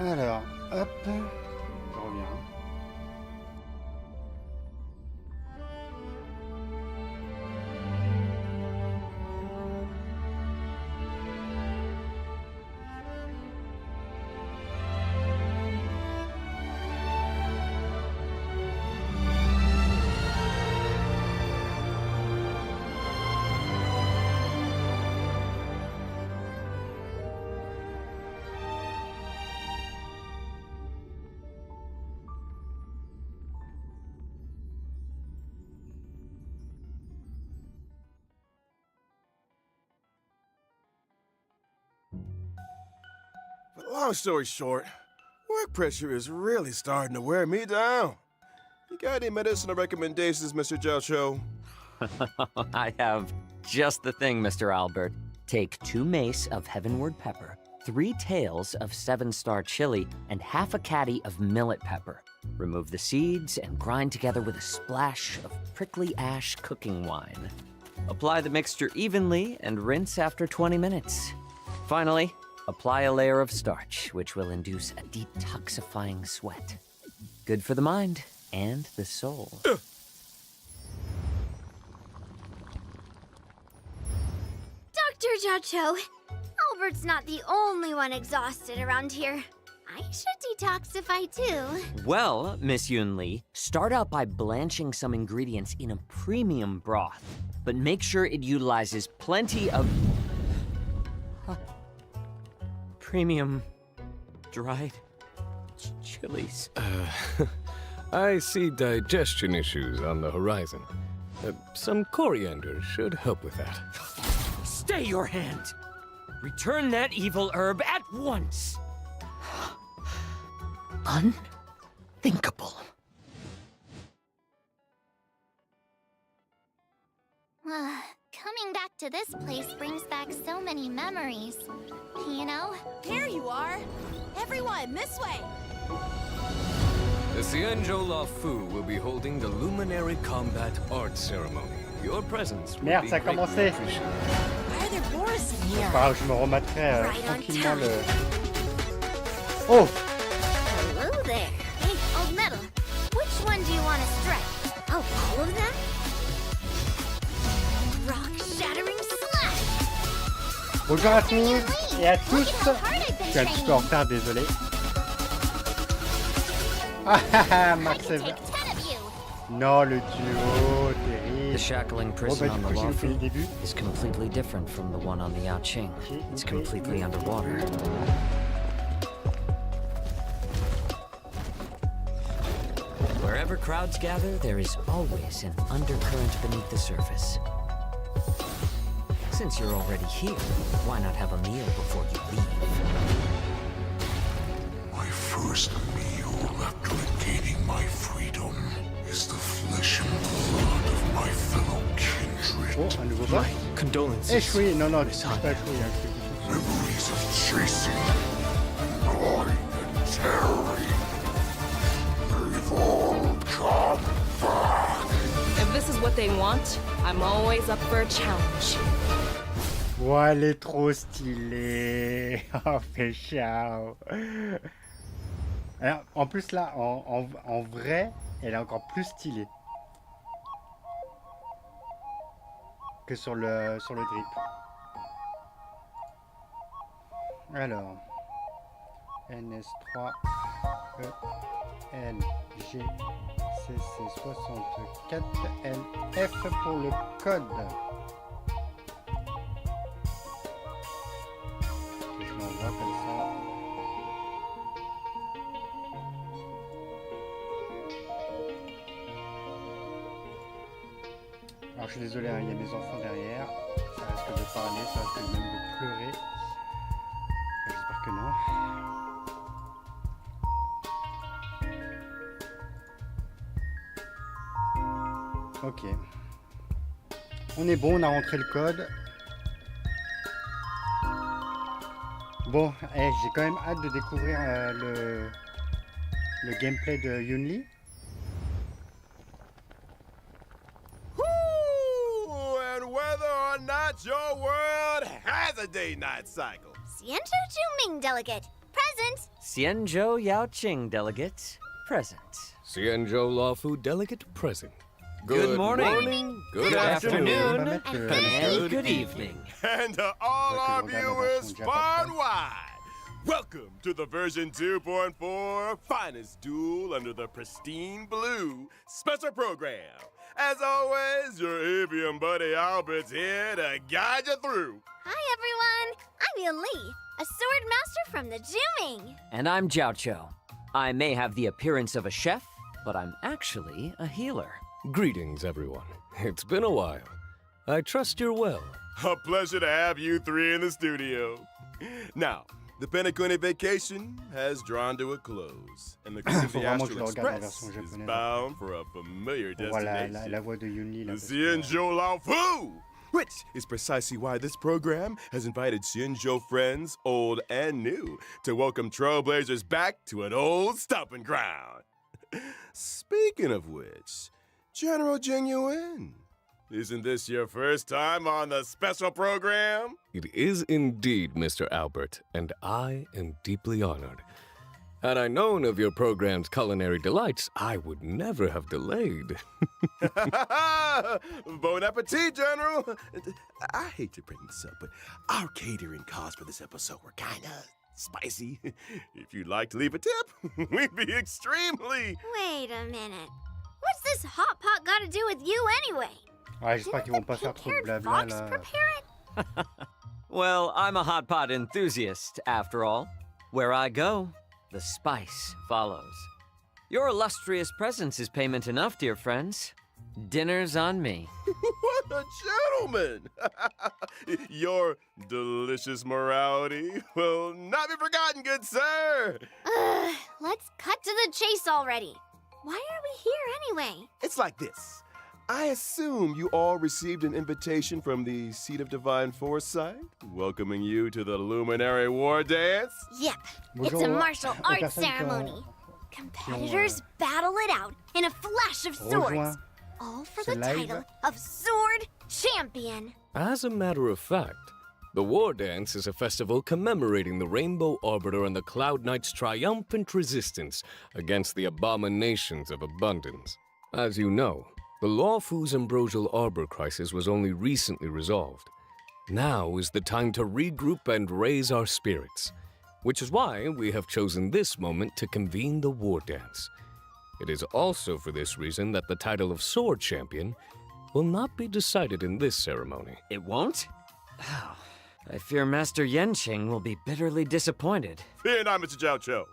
Alors, hop, je reviens. Long story short, work pressure is really starting to wear me down. You got any medicinal recommendations, Mr. Jelcho? I have just the thing, Mr. Albert. Take 2 mace of heavenward pepper, 3 tails of 7-star chili, and half a caddy of millet pepper. Remove the seeds and grind together with a splash of prickly ash cooking wine. Apply the mixture evenly and rinse after 20 minutes. Finally, apply a layer of starch, which will induce a detoxifying sweat. Good for the mind and the soul. Dr. Jocho, Albert's not the only one exhausted around here. I should detoxify too. Well, Miss Yun Lee, start out by blanching some ingredients in a premium broth, but make sure it utilizes plenty of premium dried chilies. I see digestion issues on the horizon. Some coriander should help with that. Stay your hand! Return that evil herb at once! Unthinkable. Coming back to this place brings back so many memories. You know? There you are! Everyone, this way! The Xianzhou La Fu will be holding the Luminary Combat Art Ceremony. Your presence will Merde, be ça a greatly commencé. appreciated. Why are there Boris in here? Bah, je me remettrai Right on tranquillement time. le... Oh! Hello there. Hey, old metal. Which one do you want to strike? Oh, all of them? Rock-shattering slash! Bonjour à tous et à tous. Look at how hard I've Je been suis un petit peu en training. retard, désolé. Ah ah ah, I Max can Ever. take 10 of you. Non, le duo, terrible. The shackling Bon, prison bah, on du the coup, j'ai loupé le Lafu début. is completely different from the one on the Yaoqing. It's completely underwater. Wherever crowds gather, there is always an undercurrent beneath the surface. Since you're already here, why not have a meal before you leave? My first meal after regaining my freedom is the flesh and blood of my fellow kindred. Oh, un nouveau boss. Condolences. Échoué, non, non, tu peux pas échouer. Hein, Memories of chasing, gnawing, and tearing. They've all come back. If this is what they want, I'm always up for a challenge. Oh, elle est trop stylée. Oh, fais ciao. Alors, en plus, là, en vrai, elle est encore plus stylée que sur le drip. Alors, NS3 ELGCC64 LF pour le code. Et je l'envoie comme ça. Alors je suis désolé, hein, il y a mes enfants derrière. Ça risque de parler, ça risque même de pleurer. J'espère que non. Ok. On est bon, on a rentré le code. Bon, j'ai quand même hâte de découvrir le gameplay de Yunli. Ooh, and whether or not your world has a day-night cycle. Xianzhou Juming delegate. Present. Xianzhou Yaoqing delegate, present. Xianzhou Law Fu delegate present. Good morning. Good afternoon, On va mettre, and good evening. And to all Ouais, our que je regarde la viewers version far japonaise. and wide, welcome to the version 2.4 finest duel under the pristine blue special program. As always, your avian buddy Albert's here to guide you through. Hi, everyone. I'm Yuli, a sword master from the Juming. And I'm Jiao Cho. I may have the appearance of a chef, but I'm actually a healer. Greetings, everyone. It's been a while. I trust you're well. A pleasure to have you three in the studio. Now, the Penacony vacation has drawn to a close, and the Queen of Faut the vraiment que je Astral le regarde la Express version is japonaise. bound for a familiar Pour voir destination. la voix de Yuni. Là, The parce que, Xianzhou Lao Fu, which is precisely why this program has invited Xianzhou friends, old and new, to welcome trailblazers back to an old stomping ground. Speaking of which, General Genuine, isn't this your first time on the special program? It is indeed, Mr. Albert, and I am deeply honored. Had I known of your program's culinary delights, I would never have delayed. Bon appetit, General. I hate to bring this up, but our catering costs for this episode were kind of spicy. If you'd like to leave a tip, we'd be extremely... Wait a minute. What's this hot pot got to do with you anyway? Ouais, j'espère Didn't qu'ils vont the pas faire trop de pink-haired blabla fox là. prepare it? Well, I'm a hot pot enthusiast, after all. Where I go, the spice follows. Your illustrious presence is payment enough, dear friends. Dinner's on me. What a gentleman! Your delicious morality will not be forgotten, good sir! Let's cut to the chase already. Why are we here anyway? It's like this. I assume you all received an invitation from the Seat of Divine Foresight, welcoming you to the Luminary War Dance. Yep, Bonjour it's a aux- martial aux arts personnes qui ont- ceremony. Competitors battle it out in a flash of swords, rejoint all for ce the live. title of Sword Champion. As a matter of fact, the War Dance is a festival commemorating the Rainbow Arbiter and the Cloud Knight's triumphant resistance against the abominations of abundance. As you know, the Law Fu's ambrosial arbor crisis was only recently resolved. Now is the time to regroup and raise our spirits, which is why we have chosen this moment to convene the War Dance. It is also for this reason that the title of Sword Champion will not be decided in this ceremony. It won't? Oh, I fear Master Yenqing will be bitterly disappointed. Fear not, Mr. Jiao Cho.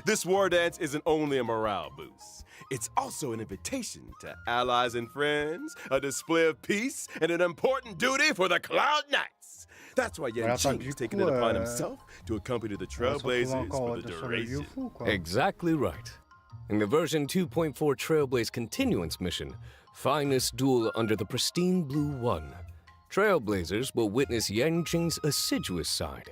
This war dance isn't only a morale boost. It's also an invitation to allies and friends, a display of peace, and an important duty for the Cloud Knights. That's why Yan Alors, attends, Qing du has taken coup, it upon himself to accompany the On va se retrouver Trailblazers encore for the sur le lieu duration. fou, quoi. Exactly right. In the version 2.4 Trailblaze Continuance mission, Finest Duel under the Pristine Blue One, Trailblazers will witness Yanqing's assiduous side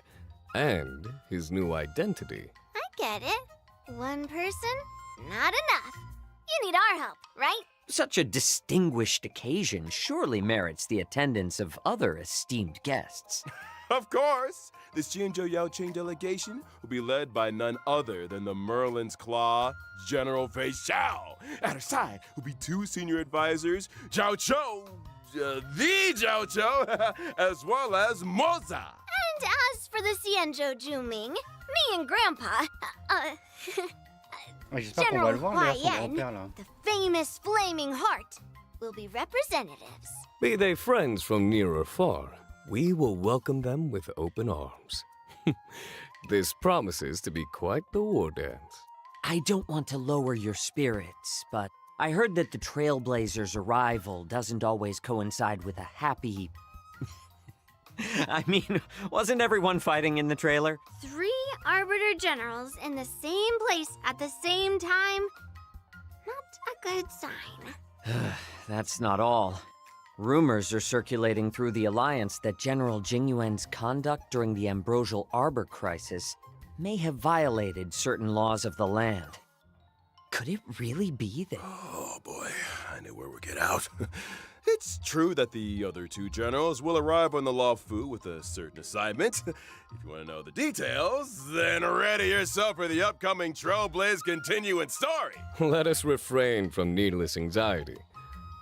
and his new identity. I get it. One person, not enough. You need our help, right? Such a distinguished occasion surely merits the attendance of other esteemed guests. Of course, the Xianzhou Yaoqing delegation will be led by none other than the Merlin's Claw, General Fei Xiao. At her side will be two senior advisors, Jiao Cho, the Jiao Cho, as well as Moza. And as for the Xianzhou Juming, me and Grandpa, Ouais, j'espère qu'on va General le voir, là, son Huayan, grand-père, là. the famous Flaming Heart, will be representatives. Be they friends from near or far, we will welcome them with open arms. This promises to be quite the war dance. I don't want to lower your spirits, but I heard that the Trailblazers' arrival doesn't always coincide with a happy... I mean, wasn't everyone fighting in the trailer? 3 Arbiter Generals in the same place at the same time? Not a good sign. That's not all. Rumors are circulating through the Alliance that General Jingyuan's conduct during the Ambrosial Arbor crisis may have violated certain laws of the land. Could it really be that... Oh boy, I knew where we'd get out. It's true that the other two generals will arrive on the Luofu with a certain assignment. If you want to know the details, then ready yourself for the upcoming Trailblaze continuing story. Let us refrain from needless anxiety.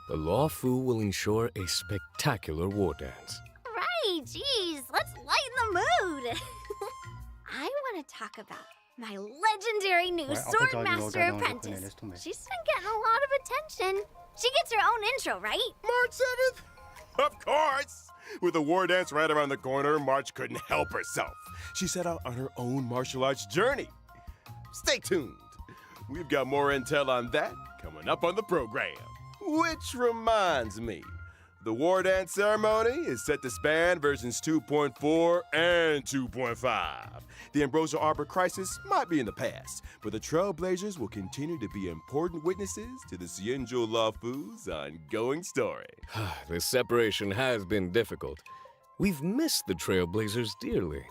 The Luofu will ensure a spectacular war dance. Right, geez, let's lighten the mood. I want to talk about my legendary new Swordmaster apprentice. She's been getting a lot of attention. She gets her own intro, right? March 7th? Of course! With the war dance right around the corner, March couldn't help herself. She set out on her own martial arts journey. Stay tuned. We've got more intel on that coming up on the program. Which reminds me, the war dance ceremony is set to span versions 2.4 and 2.5. The Ambrosia Arbor crisis might be in the past, but the Trailblazers will continue to be important witnesses to the Xianzhou Luofu's ongoing story. This separation has been difficult. We've missed the Trailblazers dearly.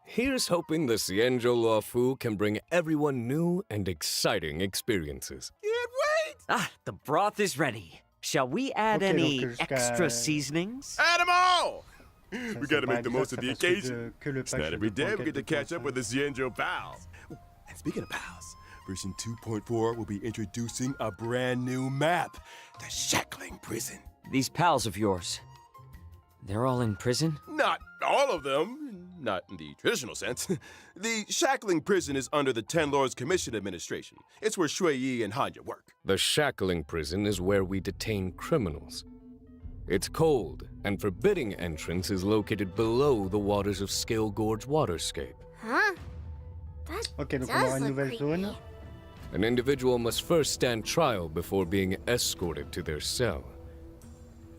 Here's hoping the Xianzhou Luofu can bring everyone new and exciting experiences. Can't wait! Ah, the broth is ready. Shall we add Okay, any donc jusqu'à- extra seasonings? Add 'em all! Ça, We c'est gotta pas make the most of the exact, ça passe occasion. que le It's not patch every day we get to 2.4, catch up with the Xianzhou pals. And speaking of pals, version 2.4 will be introducing a brand new map, the Shackling Prison. These pals of yours, they're all in prison? Not all of them, not in the traditional sense. The Shackling Prison is under the Ten Lords Commission Administration. It's where Shui Yi and Hanya work. The Shackling Prison is where we detain criminals. It's cold, and forbidding entrance is located below the waters of Scale Gorge waterscape. Huh? That Ok, donc on does aura une look nouvelle creepy. zone. An individual must first stand trial before being escorted to their cell.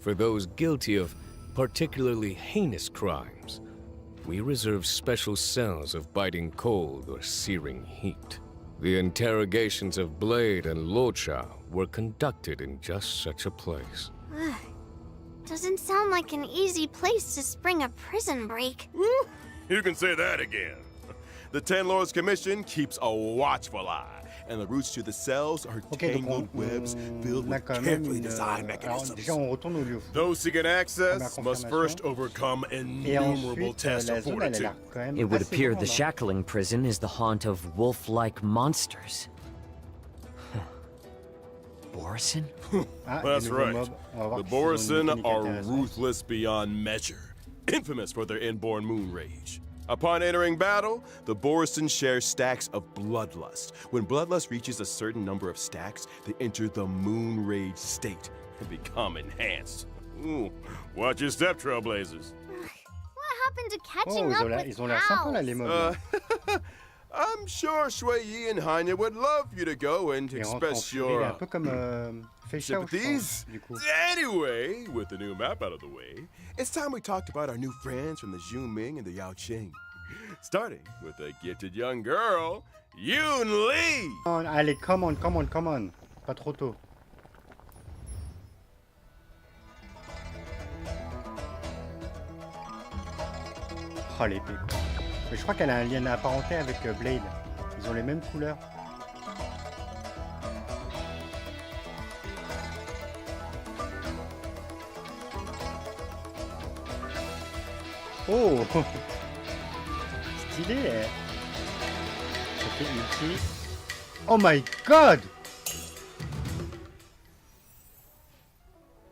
For those guilty of particularly heinous crimes, we reserve special cells of biting cold or searing heat. The interrogations of Blade and Locha were conducted in just such a place. Doesn't sound like an easy place to spring a prison break. You can say that again. The Ten Lords Commission keeps a watchful eye, and the routes to the cells are Ok, donc tangled webs filled on a with quand même carefully une... designed Alors mechanisms. déjà, on retourne au lieu. Those seeking access Première must confirmation. first overcome Et innumerable ensuite, tests la of zone, elle a fortitude. l'air quand même It would assez appear grande, the hein. Shackling prison is the haunt of wolf-like monsters. Huh. Borison? Ah, That's des nouveaux right. mobs. On va voir The qu'ils ont une Borisin mécanique are intéressante. ruthless beyond measure, infamous for their inborn moon rage. Upon entering battle, the Borisin share stacks of bloodlust. When bloodlust reaches a certain number of stacks, they enter the moon rage state and become enhanced. Ooh, watch your step, Trailblazers. What happened to Oh, catching up with ils ont l'air sympas là, les pals? mobs. là. I'm sure Shui Yi and Hanya would love you to go and Et rentre en express furie, your un peu comme Feixiao, je sympathies. pense, du coup. Anyway, with the new map out of the way, it's time we talked about our new friends from the Zhuming and the Yaoqing. Starting with the gifted young girl, Yoon Lee. Allez, come on. Pas trop tôt. Oh, l'épée, quoi. Mais je crois qu'elle a un lien d'apparenté avec Blade. Ils ont les mêmes couleurs. Oh stylé, eh. Ça fait ulti. Oh my god!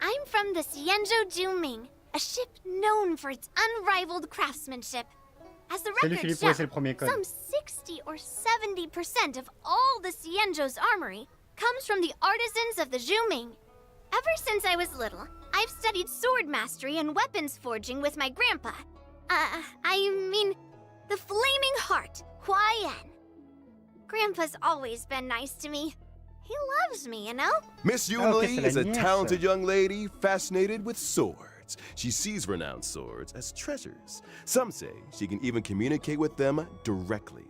I'm from the Xianzhou Juming, a ship known for its unrivaled craftsmanship. As the Salut records Philippe, show, ouais, c'est le premier code. some 60 or 70% of all the Xianzhou's armory comes from the artisans of the Juming. Ever since I was little, I've studied sword mastery and weapons forging with my grandpa. I mean, the Flaming Heart, Huayan. Grandpa's always been nice to me. He loves me, you know? Miss Yoon Oh, Lee okay, c'est is la a nièce. talented young lady fascinated with swords. She sees renowned swords as treasures. Some say she can even communicate with them directly.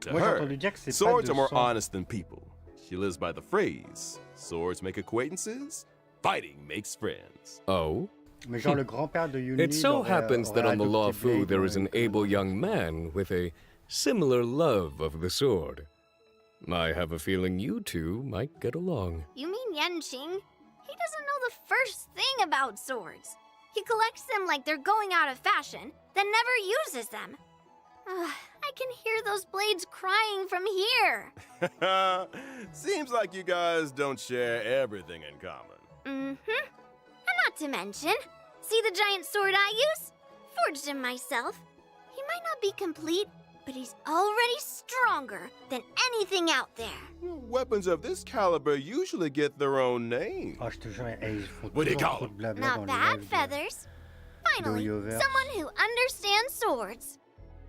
To Moi, j'ai her, entendu dire que c'est pas swords de are more sang. honest than people. She lives by the phrase, swords make acquaintances, fighting makes friends. Oh? Mais genre le grand-père de Yuni. It so aurait- happens that aurait on the adopté Luofu Blade there dans is an les able codes. young man with a similar love of the sword. I have a feeling you two might get along. You mean Yanqing? He doesn't know the first thing about swords. He collects them like they're going out of fashion, then never uses them. I can hear those blades crying from here. Seems like you guys don't share everything in common. Mm-hmm. And not to mention, see the giant sword I use? Forged him myself. He might not be complete, but he's already stronger than anything out there. Weapons of this caliber usually get their own name. Oh, je te jure, ils font What do you toujours call trop de blabla dans Not les bad, lives. Feathers. Finally, Yo-yo-verse. someone who understands swords.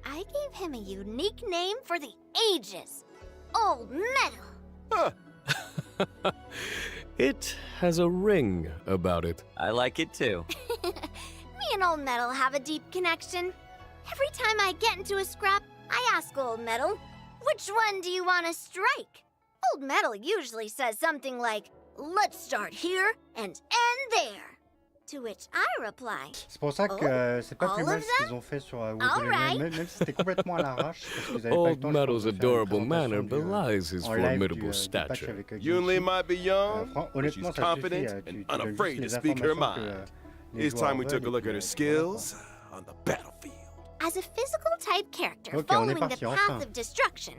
I gave him a unique name for the ages. Old Metal. Huh. It has a ring about it. I like it too. Me and Old Metal have a deep connection. Every time I get into a scrap, I ask Old Metal, which one do you want to strike? Old Metal usually says something like, let's start here and end there. To which I reply, C'est pour ça que c'est pas plus all mal of ce qu'ils ont fait sur Wood All right. même si c'était complètement à l'arrache. Parce que vous avez pas le Old temps, je Metal's pense, de faire une adorable présentation manner du, belies his en live formidable du patch stature. avec Yunli Genji. might be young, but Honnêtement, she's ça suffit. confident Tu and donnes juste unafraid to les speak her informations que mind. les It's joueurs time we took veulent a et look puis, at her voilà, skills on the battlefield. as a physical type character Ok, on est following parti, the path enfin. of destruction,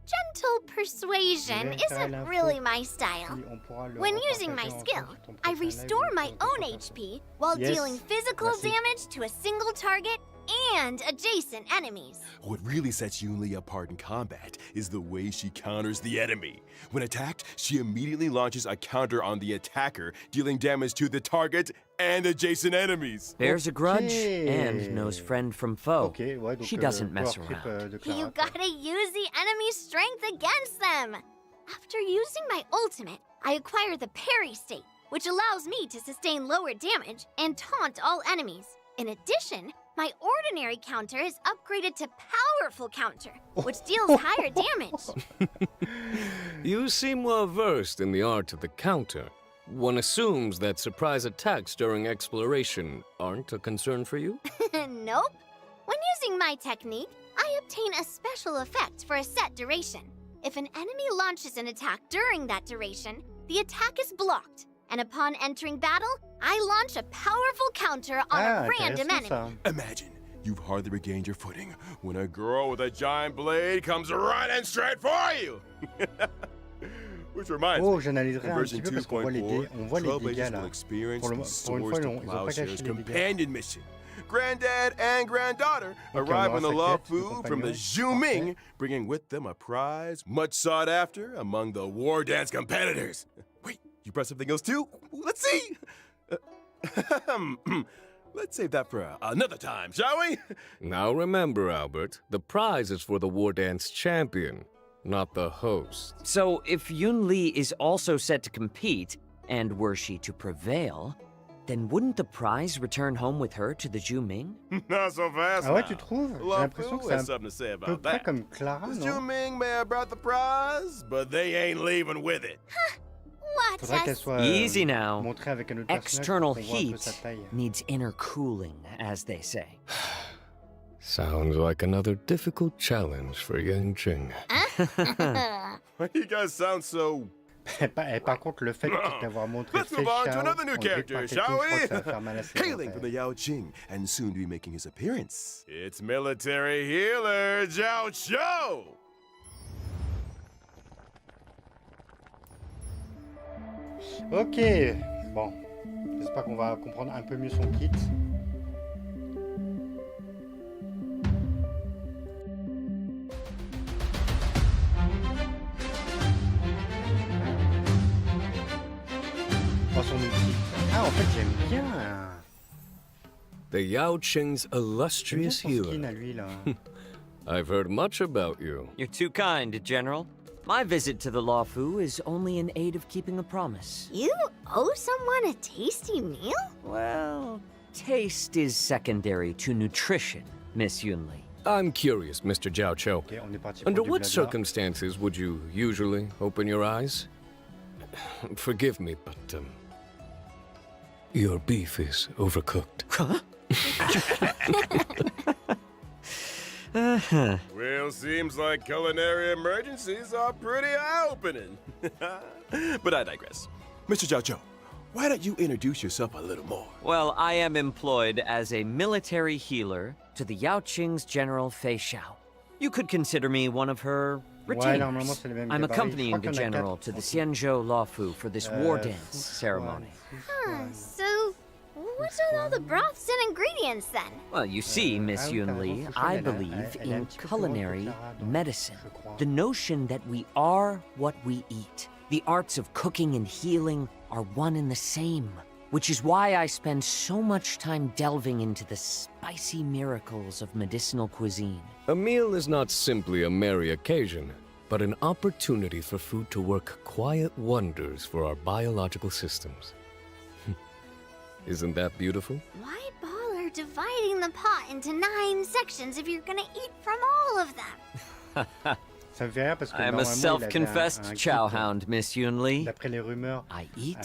gentle persuasion Je vais faire isn't l'info. really my style. Puis on pourra le When using my repartager skill, ensemble sur ton I prochain live restore ou my sur ton own prochain. HP while Yes. dealing physical Merci. damage to a single target and adjacent enemies. What really sets Yunli apart in combat is the way she counters the enemy. When attacked, she immediately launches a counter on the attacker, dealing damage to the target and adjacent enemies. Bears a grudge Okay. and knows friend from foe. Ok, ouais, donc She doesn't mess power trip, around. de Clara, You quoi. gotta use the enemy's strength against them. After using my ultimate, I acquire the parry state, which allows me to sustain lower damage and taunt all enemies. In addition, my ordinary counter is upgraded to powerful counter, which deals higher damage. You seem well versed in the art of the counter. One assumes that surprise attacks during exploration aren't a concern for you? Nope. When using my technique, I obtain a special effect for a set duration. If an enemy launches an attack during that duration, the attack is blocked. And upon entering battle, I launch a powerful counter on a random intéressant, enemy. ça. Imagine you've hardly regained your footing when a girl with a giant blade comes running straight for you. Which reminds Oh, me, j'analyserai in un version petit peu parce qu'on voit les 2.4, on voit les dégâts Trailblazers là. will experience Pour, the pour une Swords fois, to ils ont pas Plowshares caché les dégâts. companion mission. Granddad and granddaughter Ok, arrive on on the aura sa Law quête, le Fu from the compagnon. Zhu Ming, Parfait. bringing with them a prize much sought after among the war dance competitors. Wait, you brought something else too? Let's see. Let's save that for another time, shall we? Now remember, Albert, the prize is for the war dance champion, not the host. So if Yun Li is also set to compete, and were she to prevail, then wouldn't the prize return home with her to the Zhu Ming? Not so fast. Ah ouais, now. tu trouves? J'ai Law l'impression Fu que has c'est something to say à peu about près that. comme Clara, The non? Zhu Ming may have brought the prize, but they ain't leaving with it. What Faudrait qu'elle a... soit Easy now. montrée avec un autre personnage External pour qu'on voit un peu sa heat taille. needs inner cooling, as they say. Sounds like another difficult challenge for Yang Jing. Why you guys sound so... Par contre, le fait d'avoir montré Let's move on to Fei another Xiao new en grille character, marketing, shall je crois we? que ça va faire mal à ses Hailing from the oreilles. Yao Qing and soon to be making his appearance, it's military healer Zhao Chou! Ok, bon. J'espère qu'on va comprendre un peu mieux son kit. Oh, son outil. Ah, en fait, j'aime bien. The Yao Qing's J'aime bien illustrious son skin healer. à lui, là. I've heard much about you. You're too kind, General. My visit to the Law Fu is only in aid of keeping a promise. You owe someone a tasty meal? Well, taste is secondary to nutrition, Miss Yunli. I'm curious, Mr. Jiao Chou. Ok, on est parti pour Under du what blabla. circumstances would you usually open your eyes? Forgive me, but your beef is overcooked. Well, seems like culinary emergencies are pretty eye-opening. But I digress. Mr. Zhao Chou, why don't you introduce yourself a little more? Well, I am employed as a military healer to the Yaoqing's General Fei Xiao. You could consider me one of her normalement, retainers. c'est les mêmes I'm gabarits. Je accompanying crois the qu'il y en a general quatre. to the Xianzhou Luofu for this war dance Fou, ceremony. So, what's with all the broths and ingredients then? Well, you see, Miss Yun Li, I believe in culinary medicine. The notion that we are what we eat. The arts of cooking and healing are one and the same, which is why I spend so much time delving into the spicy miracles of medicinal cuisine. A meal is not simply a merry occasion, but an opportunity for food to work quiet wonders for our biological systems. Isn't that beautiful? Why bother dividing the pot into 9 sections if you're gonna eat from all of them? Ça me fait rire parce que I am a normalement, il avait self-confessed un chow kit, hound, Miss Yun Li. d'après les rumeurs, I eat,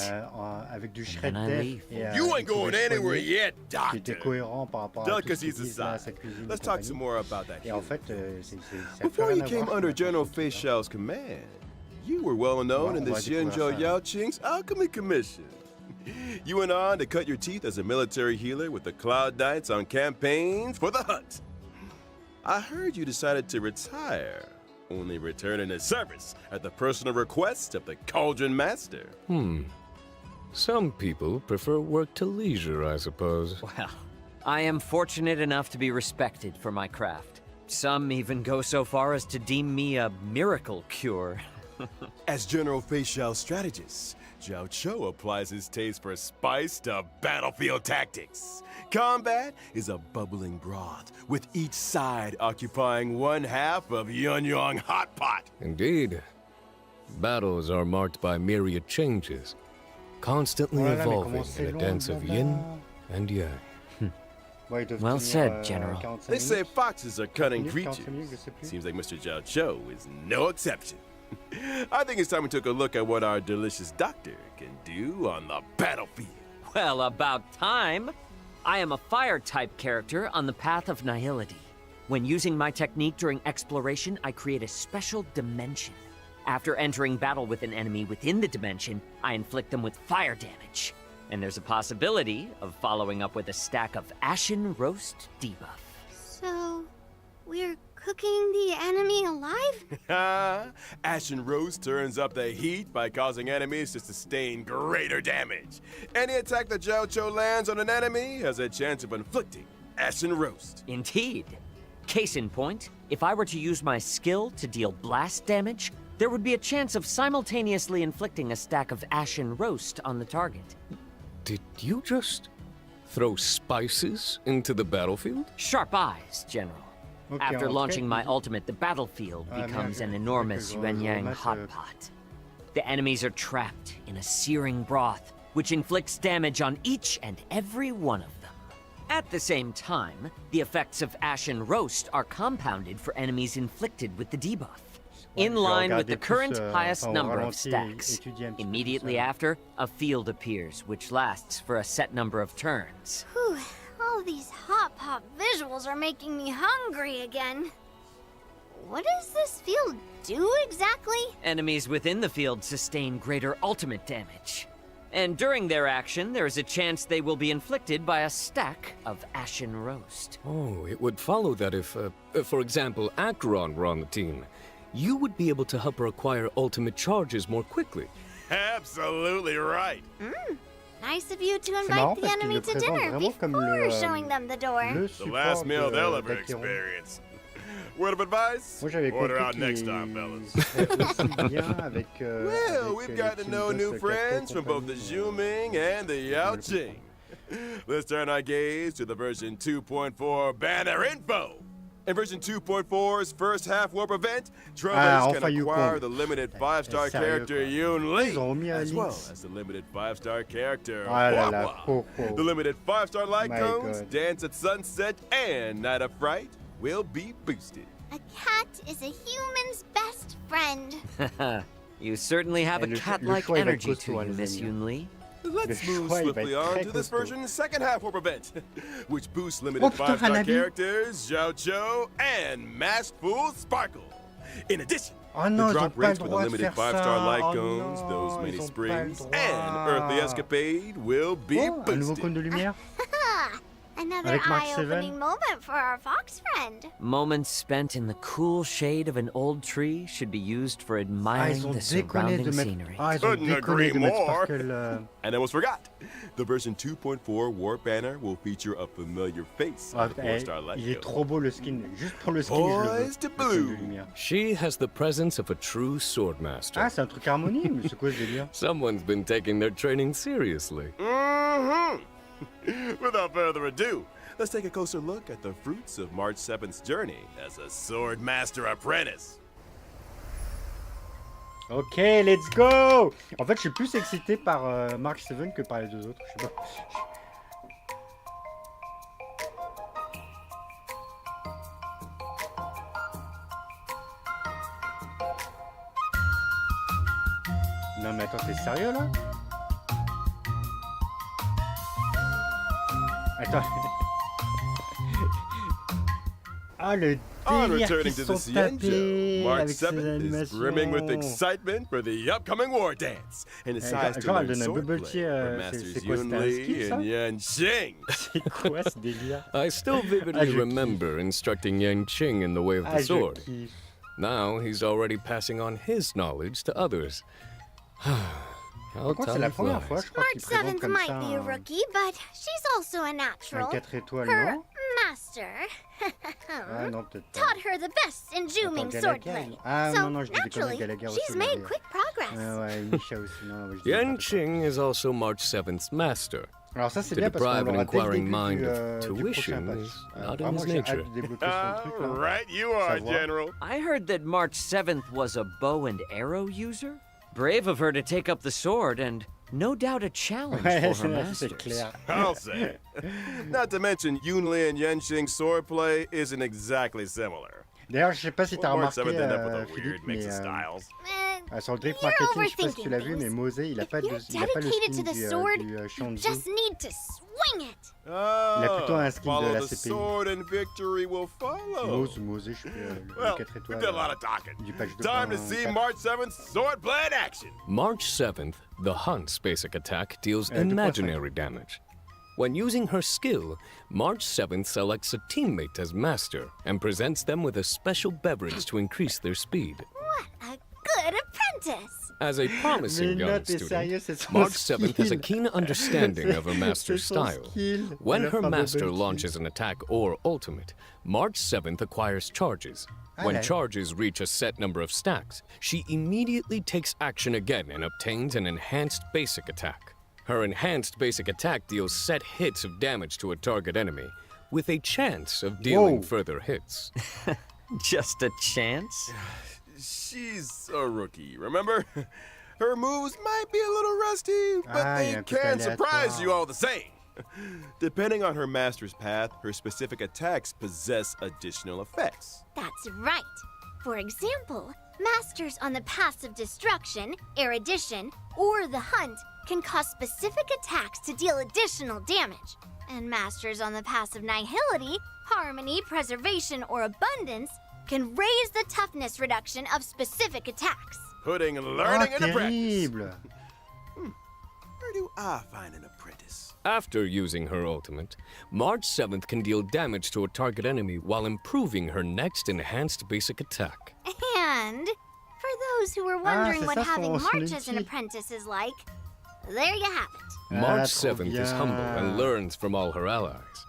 avec du and shred then I d'œuf leave. et You il ain't going pouvait anywhere soigner, yet, qui était doctor. cohérent par rapport à tout ce Delicacies qu'ils disent là, à aside, sa cuisine. let's et talk some compagnie. more about that. Et en fait, ça Before fait you rien à came voir under avec General la Fei chose, là. Xiao's command, you were well known in the On va découvrir Xianzhou ça. Yaoqing's Alchemy Commission. You went on to cut your teeth as a military healer with the Cloud Knights on campaigns for the hunt. I heard you decided to retire, only returning to service at the personal request of the Cauldron Master. Some people prefer work to leisure, I suppose. Well, I am fortunate enough to be respected for my craft. Some even go so far as to deem me a miracle cure. As General Fei Xiao's strategist, Zhao Cho applies his taste for spice to battlefield tactics. Combat is a bubbling broth, with each side occupying one half of Yunyang Hot Pot. Indeed. Battles are marked by myriad changes, constantly Oh là là, mais evolving comment c'est in a long, dance le of blabla. yin and yang. Ouais, ils doivent Well tenir, said, General. 45 They say minutes. foxes are cunning 45 creatures. minutes, je sais plus. Seems like Mr. Zhao Cho is no exception. I think it's time we took a look at what our delicious doctor can do on the battlefield. Well, about time. I am a fire-type character on the path of nihility. When using my technique during exploration, I create a special dimension. After entering battle with an enemy within the dimension, I inflict them with fire damage. And there's a possibility of following up with a stack of Ashen Roast debuff. So, we're cooking the enemy alive? Ashen Roast turns up the heat by causing enemies to sustain greater damage. Any attack that Zhao Cho lands on an enemy has a chance of inflicting Ashen Roast. Indeed. Case in point, if I were to use my skill to deal blast damage, there would be a chance of simultaneously inflicting a stack of Ashen Roast on the target. Did you just throw spices into the battlefield? Sharp eyes, General. Ok, After en launching fait, my ultimate, the battlefield Ah, becomes merde, an je enormous crois que je Yuanyang remette, hot pot. The enemies are trapped in a searing broth, which inflicts damage on each and every one of them. At the same time, the effects of Ashen Roast are compounded for enemies inflicted with the debuff. In je vais line with regarder the current plus, highest enfin, au number of ralenti et stacks. étudier un petit peu Immediately tout ça. after, a field appears, which lasts for a set number of turns. Whew, all these hot pop visuals are making me hungry again. What does this field do exactly? Enemies within the field sustain greater ultimate damage. And during their action, there is a chance they will be inflicted by a stack of Ashen Roast. Oh, it would follow that if, for example, Acheron were on the team, you would be able to help her acquire ultimate charges more quickly. Absolutely right. Nice of you to marrant invite the parce qu'il enemy le to présente dinner vraiment comme before showing them the door. le The support last meal they'll ever d'Acheron. experience. Word of advice? Moi j'avais Order compris out qu'il next time, fellas. serait aussi bien avec, Well, avec, we've les got to know Team new Boss friends Captain from both the compagnie, Zhuming and the Yao Qing. Let's turn our gaze to the version 2.4 banner info. In version 2.4's first half warp event, travelers enfin, can Yukon. acquire the limited 5-star Sérieux, character quoi. Yun Li, Ils ont mis un as well Lynx. as the limited 5-star character Ah là Hua là, Hua. ho, ho. The limited 5-star light My cones, God. Dance at Sunset, and Night of Fright will be boosted. A cat is a human's best friend. You certainly have Et a le cat-like choix, il va être energy costaud, to hein, you, les Miss amis. Yun Li. Let's Le move choix, il va swiftly être on très to this costaud. version's second half warp event, which boosts limited Oh, putain, 5-star un ami. characters, Zhao Cho, and Masked Fool Sparkle. In addition, Oh non, The ils ont drop pas le rates for the droit de limited faire 5-star ça. light Oh cones, non, those ils many ont pas le springs, droit. and Earthly Escapade will be Oh, un nouveau cône boosted. de lumière. Another Avec Mark eye-opening 7. moment for our fox friend. Moments spent in the cool shade of an old tree should be used for Ah, admiring ils ont the déconné de surrounding mettre. scenery. Ah, ils ont Couldn't déconné agree de mettre more. Sparkle. And almost forgot, the version 2.4 Warp Banner will feature a familiar face Ah, on the eh, 4-star light il est cone. trop beau le skin. Juste pour le skin, je le veux. Boys to Le cône de blue. lumière. She has the presence of a true swordmaster. Ah, c'est un truc harmonie, mais c'est quoi ce délire? Someone's been taking their training seriously. Mm-hmm. Without further ado, let's take a closer look at the fruits of March 7th's journey as a sword master apprentice. Ok, let's go! En fait, je suis plus excité par Mark 7 que par les deux autres. Je sais pas. Non mais attends, t'es sérieux là? Attends. Ah le On délire returning qu'ils to the sont tapés Cienjo, March avec ces 7th is brimming with animations. excitement for the upcoming war dance and decides to genre, elle learn donne un bubble swordplay tea, from c'est masters quoi, Yun c'était un Li skill, ça? and Yan Xing. C'est quoi ce délire? I still vividly je remember instructing Yang Qing in the way of the Ah, je sword. kiffe. Now he's already passing on his knowledge to others. How Par contre, c'est la time première fois, flies. je crois March qu'il présente 7th comme might ça be a rookie, but she's also a un natural. 4 étoiles, Her non? master Ah non, peut-être pas. taught her the best in Juming Attends, swordplay. Gallagher. Ah So, non, non, je dis des conneries, naturally, Gallagher aussi, she's on l'a made dit. quick progress. Ah ouais, Misha aussi, non, je dis Yan n'importe quoi. Qing is also March 7th's master. Alors ça c'est To bien parce qu'on deprive an l'aura dès le inquiring début mind du, of du prochain tuition patch. is not in Vraiment his j'ai hâte nature. de débloquer son truc là. Right you are, Savoir. General. I heard that March 7th was a bow and arrow user. Brave of her to take up the sword and no doubt a challenge Ouais, for her c'est masters. clair. I'll say. Not to mention Yun Li and Yan Xing's swordplay isn't exactly similar. D'ailleurs, je sais pas si t'as Well, March remarqué 7th ended up with a Philippe, weird mais mix of styles. sur le drift You're marketing, je sais pas si tu l'as overthinking vu, mais things. Mosé, il a pas de, You're il a pas le dedicated skin to the du, sword. du You Shanzu. just need to swing it. Oh, Il a plutôt un skin de follow la the CPI. sword and victory will follow. Mosé, je sais plus, le Well, 4 we étoiles. did a lot of talking. du patch de Time to 1, see 4. March 7th's swordplay in action. March 7th, the Hunt's basic attack deals du prochain. imaginary damage. When using her skill, March 7th selects a teammate as master and presents them with a special beverage to increase their speed. What a good apprentice. As a promising Mais young non, t'es student, sérieux, c'est son March 7th has a skill. keen understanding of her master's C'est son style. skill. When Elle a her pas master bubble tea. launches an attack or ultimate, March 7th acquires charges. When Okay. charges reach a set number of stacks, she immediately takes action again and obtains an enhanced basic attack. Her enhanced basic attack deals set hits of damage to a target enemy, with a chance of dealing Whoa. further hits. Just a chance? She's a rookie, remember? Her moves might be a little rusty, but Ah, they il y a un côté can surprise aléatoire. you all the same. Depending on her master's path, her specific attacks possess additional effects. That's right. For example, masters on the paths of destruction, erudition, or the hunt can cause specific attacks to deal additional damage. And masters on the paths of nihility, harmony, preservation, or abundance can raise the toughness reduction of specific attacks. Putting Ah, learning into practice. terrible. Where do I find an apprentice? After using her ultimate, March 7th can deal damage to a target enemy while improving her next enhanced basic attack. And for those who were wondering c'est what ça having son March as an outil. apprentice is like, there you have it. March trop 7th is humble and bien. learns from all her allies.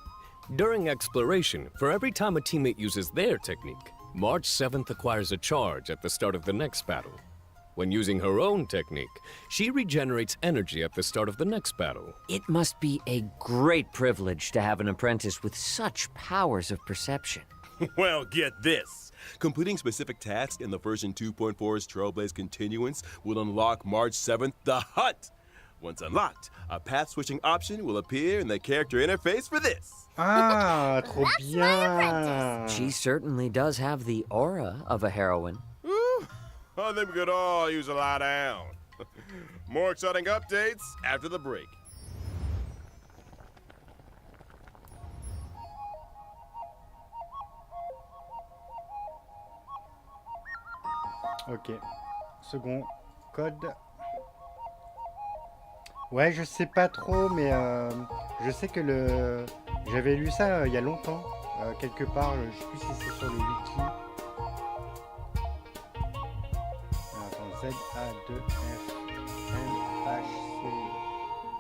During exploration, for every time a teammate uses their technique, March 7th acquires a charge at the start of the next battle. When using her own technique, she regenerates energy at the start of the next battle. It must be a great privilege to have an apprentice with such powers of perception. Well, get this. Completing specific tasks in the version 2.4's Trailblaze Continuance will unlock March 7th the Hunt. Once unlocked, a path switching option will appear in the character interface for this. Ah, trop That's my bien. She certainly does have the aura of a heroine. I think we could all use a lie down. More exciting updates after the break. Ok. Second code. Ouais, je sais pas trop, mais je sais que le... J'avais lu ça il y a longtemps, quelque part, je sais plus si c'est sur le wiki. Attends, ZA2F MHC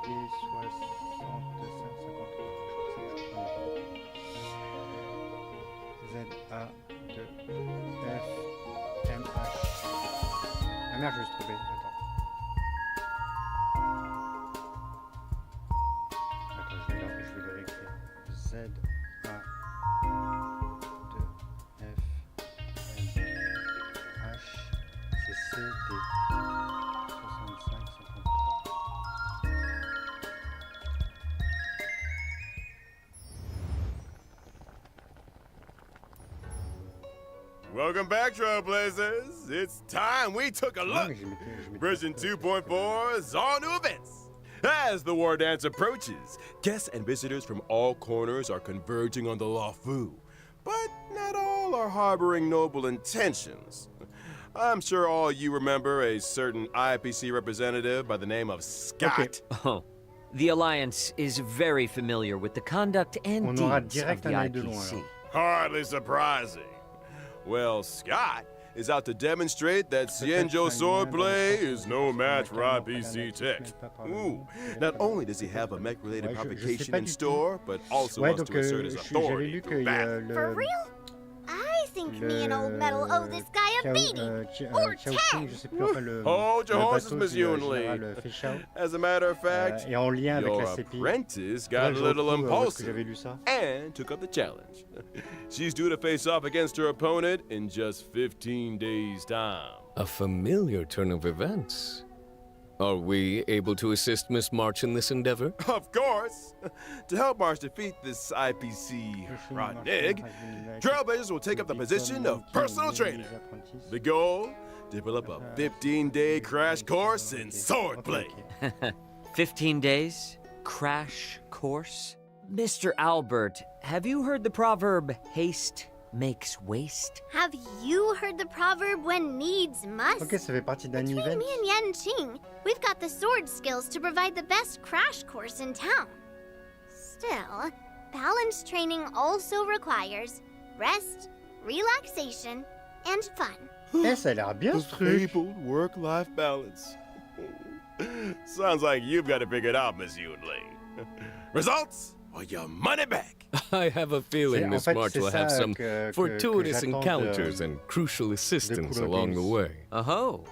D6553. Ah merde, je vais se trouver. Attends, je vais le réécrire. Z A 2 F M H c'est C D 6553. Welcome back, Trailblazers. It's time we took a look. Version 2.4 is all new events. As the war dance approaches, guests and visitors from all corners are converging on the Lawfu. But not all are harboring noble intentions. I'm sure all you remember a certain IPC representative by the name of Scott. Oh, the Alliance is very familiar with the conduct and On aura deeds of direct the un œil de loin, IPC. alors. Hardly surprising. Well, Scott is out to demonstrate that Cienjo swordplay is no match for IPC tech. Ooh, not only does he have a mech-related provocation in store, but also Ouais, wants donc to assert his j'avais authority lu que through battle. For real? I think me and Old Metal owe this guy a beating. Or 10. Je sais plus, enfin, le, Hold your le horses, bateau Miss du Yunli. général Feichao, As a matter of fact, et en lien avec your la CPI. apprentice Faudrait got que a je little retrouve, où est-ce que impulsive j'avais lu ça. and took up the challenge. She's due to face off against her opponent in just 15 days' time. A familiar turn of events. Are we able to assist Miss March in this endeavor? Of course! To help March defeat this IPC Rodnig, Trailblazers will take up the position of personal trainer. The goal? Develop a 15-day crash course in swordplay. 15 days? Crash course? Mr. Albert, have you heard the proverb, haste makes waste? Have you heard the proverb when needs must? Ok, ça fait partie d'un Between event. me and Yan Qing, we've got the sword skills to provide the best crash course in town. Still, balance training also requires rest, relaxation, and fun. Eh, ça a l'air bien ce truc. Fabled work-life balance. Sounds like you've got it figured out, Miss Yunli. Results or your money back. I have a feeling En Miss fait, March c'est will ça have some que fortuitous j'attends encounters and crucial assistance Cool along the Games. way. Oh,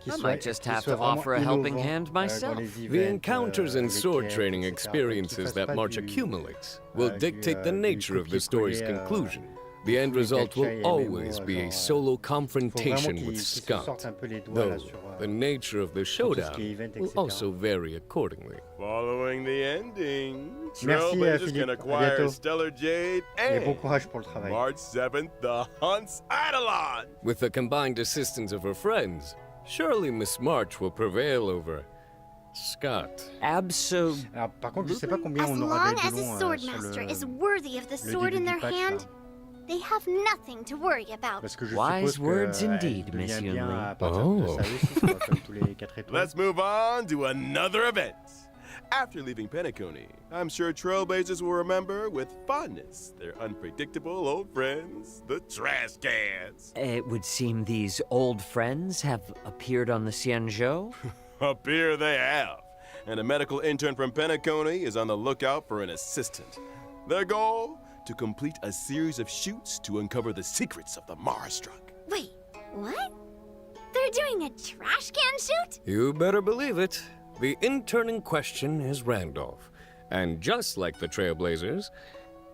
Qu'il I soit- might just qu'il have soit to offer a vraiment helping innovant, hand dans myself. les The events, encounters and les sword quêtes, training etc., experiences qu'il fasse that pas March du- accumulates will du, dictate the du nature of the story's copier-coller, conclusion. The end result will Gacha et always MMO, be a genre, solo faut vraiment confrontation qu'il with se Scott, sorte un peu les doigts though là sur the nature of the sur tout ce showdown qui est event, will etc. also vary accordingly. Following the ending, Merci, Trailblazers Philippe. can À acquire bientôt. Stellar Jade Et bon and courage pour le travail. March 7th, the Hunt's Eidolon. With the combined assistance of her friends, surely Miss March will prevail over Scott. Absolutely. Alors par contre, je sais pas combien As on aura long d'aides as de a long swordmaster is sur worthy of the le sword début in du their patch, hand, là. they have nothing to worry about. Parce que je Wise suppose words que, indeed, elle Miss devient bien Yunli. à partir de Oh. ça aussi, quoi, comme tous les 4 étoiles. Let's move on to another event. After leaving Penacony, I'm sure Trailblazers will remember with fondness their unpredictable old friends, the trash cans. It would seem these old friends have appeared on the Xianzhou. Up here they have. And a medical intern from Penacony is on the lookout for an assistant. Their goal? To complete a series of shoots to uncover the secrets of the Mars-struck. Wait, what? They're doing a trash can shoot? You better believe it. The intern in question is Randolph. And just like the Trailblazers,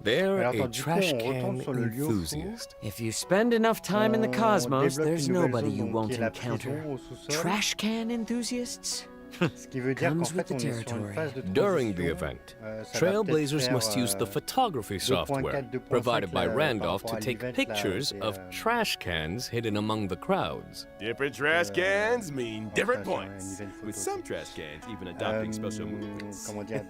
they're Alors, a attends, du coup, trash on retourne can sur le lieu au fond. enthusiast. If you spend enough time in the On cosmos, développe there's une nouvelle nobody zone, you donc, won't qui est la encounter. prison au sous-sol. Trash can enthusiasts? Ce qui veut dire qu'en Comes with fait, the on est sur une territory. phase de During the transition. event, Ça va peut-être Trailblazers faire, must use the photography 2.4, software 2.5 provided by là, Randolph par to rapport à take l'event, là, pictures c'est, of trash cans hidden among the crowds. Different trash cans mean different enfin, c'est un points, event photo, with some c'est trash cans even adopting special movements. comment dire,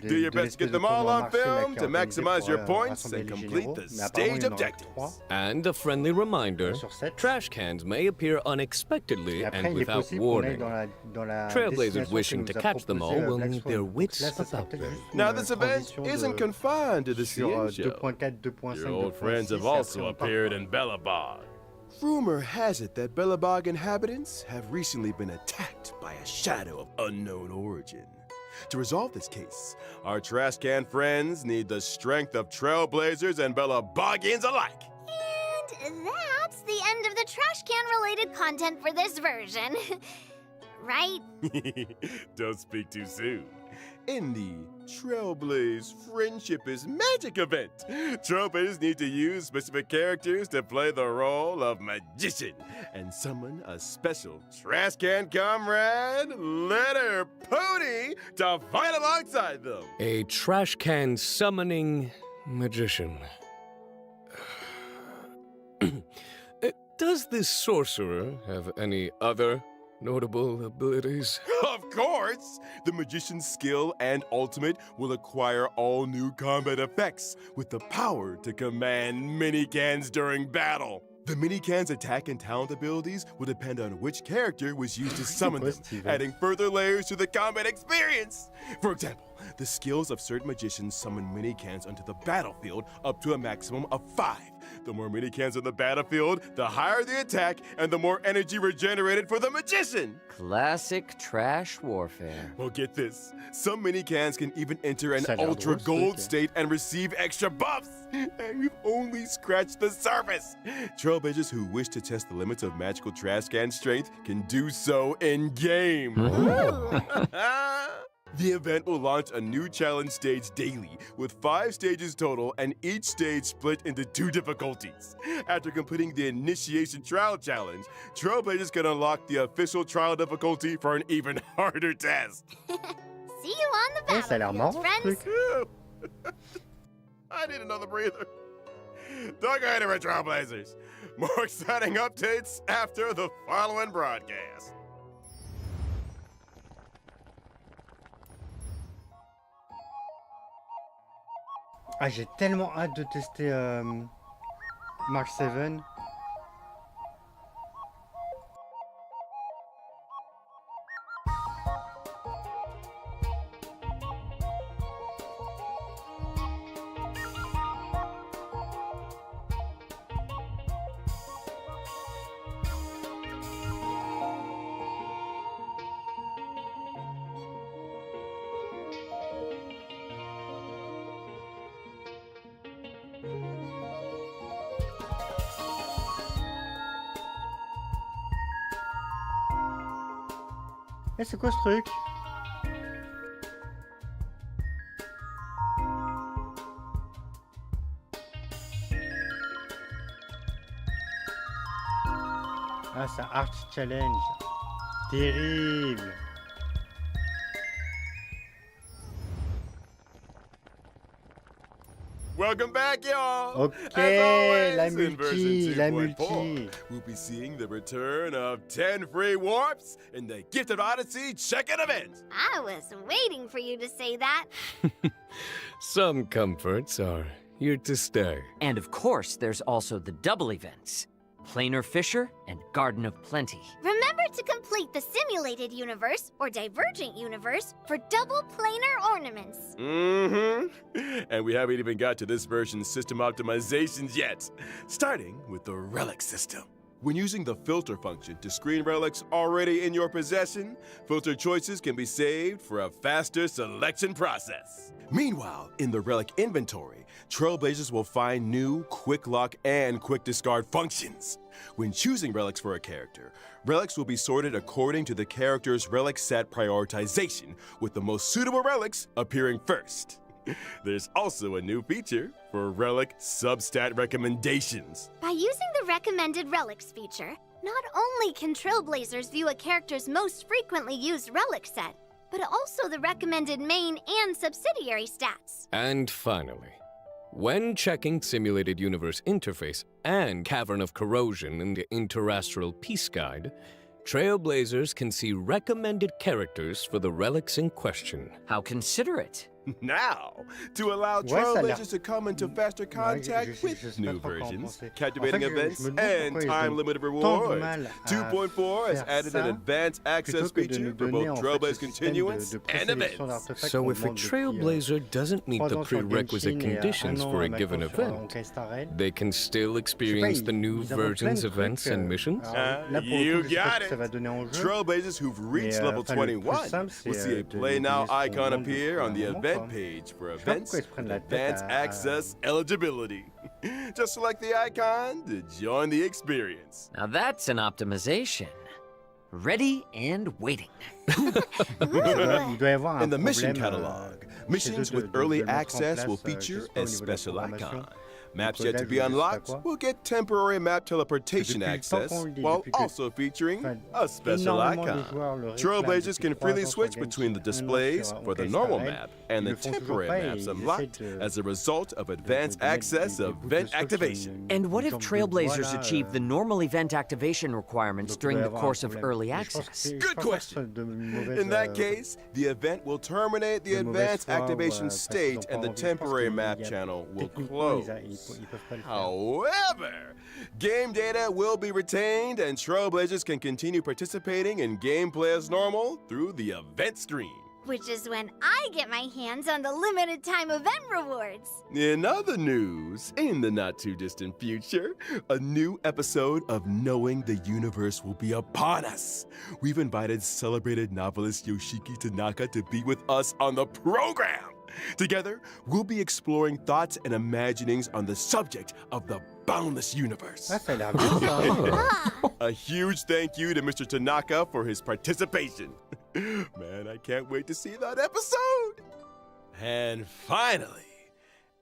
Do your best to get them all on film to maximize your points and les complete généraux, the mais apparemment, stage il y en aura objectives. 3 And a friendly reminder, sur 7. trash cans may appear unexpectedly Et après, and il est without possible qu'on aille warning. dans la Trailblazers destination wishing que to nous a catch them all proposé, will Black need Swan. their Donc wits là, ça sera about peut-être them. juste Now, une this event transition isn't de- confined to the sur CN show. 2.4, 2.5, Your old 2.6, friends have et après, also on part. appeared in Bellabog. Rumor has it that Bellabog inhabitants have recently been attacked by a shadow of unknown origin. To resolve this case, our trash can friends need the strength of Trailblazers and Bellabogians alike. And that's the end of the trash can related content for this version. Right? Don't speak too soon. In the Trailblaze Friendship is Magic event, Trailblazers need to use specific characters to play the role of magician and summon a special trash can comrade, Letter Pony, to fight alongside them. A trash can summoning magician. Does this sorcerer have any other notable abilities? Of course! The magician's skill and ultimate will acquire all new combat effects with the power to command mini-cans during battle. The mini-cans' attack and talent abilities will depend on which character was used to summon them, adding further layers to the combat experience. For example, the skills of certain magicians summon mini-cans onto the battlefield up to a maximum of 5. The more mini-cans on the battlefield, the higher the attack and the more energy regenerated for the magician. Classic trash warfare. Well, get this. Some mini-cans can even enter an Ça a l'air ultra drôle, ce gold truc. state and receive extra buffs. And we've only scratched the surface. Trailblazers who wish to test the limits of magical trash can strength can do so in-game. The event will launch a new challenge stage daily, with 5 stages total and each stage split into 2 difficulties. After completing the Initiation Trial Challenge, Trailblazers can unlock the official trial difficulty for an even harder test. See you on the Eh, ça a l'air battlefield, marrant, ce friends. truc. I need another breather. Don't go anywhere, Trailblazers. More exciting updates after the following broadcast. Ah, j'ai tellement hâte de tester Mark 7. Eh, c'est quoi ce truc? Ah, c'est un Art Challenge. Terrible. Welcome back, y'all. Ok, As always, la in version multi, la 2.4, multi. we'll be seeing the return of 10 free warps in the Gift of Odyssey check-in event. I was waiting for you to say that. Some comforts are here to stay. And of course, there's also the double events. Planar Fisher and Garden of Plenty. Remember to complete the simulated universe or divergent universe for double planar ornaments. Mm-hmm. And we haven't even got to this version's system optimizations yet, starting with the relic system. When using the filter function to screen relics already in your possession, filter choices can be saved for a faster selection process. Meanwhile, in the relic inventory, Trailblazers will find new quick lock and quick discard functions. When choosing relics for a character, relics will be sorted according to the character's relic set prioritization, with the most suitable relics appearing first. There's also a new feature for relic substat recommendations. By using the recommended relics feature, Not only can Trailblazers view a character's most frequently used relic set, but also the recommended main and subsidiary stats. And finally, when checking Simulated Universe Interface and Cavern of Corrosion in the Interastral Peace Guide, Trailblazers can see recommended characters for the relics in question. How considerate. Now, to allow Ouais, ça a l'air- Trailblazers to come into faster contact je with sais pas new trop comment versions, penser. captivating En fait, je events, me demande and pourquoi ils time-limited ont tant de rewards. mal à 2.4 has faire added an ça, advanced access plutôt que de feature nous for donner, both en fait, Trailblaze ce système continuance de and présélection events. d'artefacts So qu'on if a demande depuis, Trailblazer doesn't meet trois the ans sur prerequisite Genshin et, conditions un an for a given maintenant sur event, Orchestra Rail. they can still Je sais pas, experience the new ils inventent plein versions, de events, trucs, and missions? alors, là, pour le You coup, je sais pas got ce que ça va it! donner en jeu. Trailblazers who've reached Mais, level enfin, le plus 21 simple, c'est, will see a de Play donner Now ce qu'on icon demande appear depuis on un the moment, event quoi. page for Je sais pas events pourquoi ils se prennent with la tête advanced à- access eligibility. Just select the icon to join the experience. Now that's an optimization. Ready and waiting. Il doit y avoir un In the mission problème, catalog, chez missions eux de- with de early le mettre en access place, will je sais feature pas, au a niveau de la special programmation. icon. Maps Donc, yet là, to je be sais pas unlocked quoi. will get temporary map teleportation Depuis le temps access, qu'on le dit, while depuis que- also featuring Enfin, a special énormément de icon. joueurs le réclament Trailblazers depuis can 3 freely ans sur switch between the Genshin, un an displays sur for the Orchestra normal Rail. map Ils and le the font toujours temporary pas et maps ils unlocked essaient de- as a result of de advanced mettre access des of bouts de event scotch sur activation. une And what if jambe de Trailblazers bois, là, achieve the normal event activation requirements donc il during doit y the avoir un course of problème. early Mais je pense que access? c'est- je Good pense que question. c'est de mauvaise, In that case, the event will terminate the de mauvaise advanced foi ou, activation parce qu'ils ont stage pas and the envie. Je pense temporary qu'il y map a- channel will techniquement, close. ils peuvent pas le faire. However, game data will be retained and Trailblazers can continue participating in gameplay as normal through the event screen. Which is when I get my hands on the limited time event rewards. In other news, in the not too distant future, a new episode of Knowing the Universe will be upon us. We've invited celebrated novelist Yoshiki Tanaka to be with us on the program. Together, we'll be exploring thoughts and imaginings on the subject of the boundless universe. Ah, ça a l'air bien, ça. A huge thank you to Mr. Tanaka for his participation. Man, I can't wait to see that episode. And finally,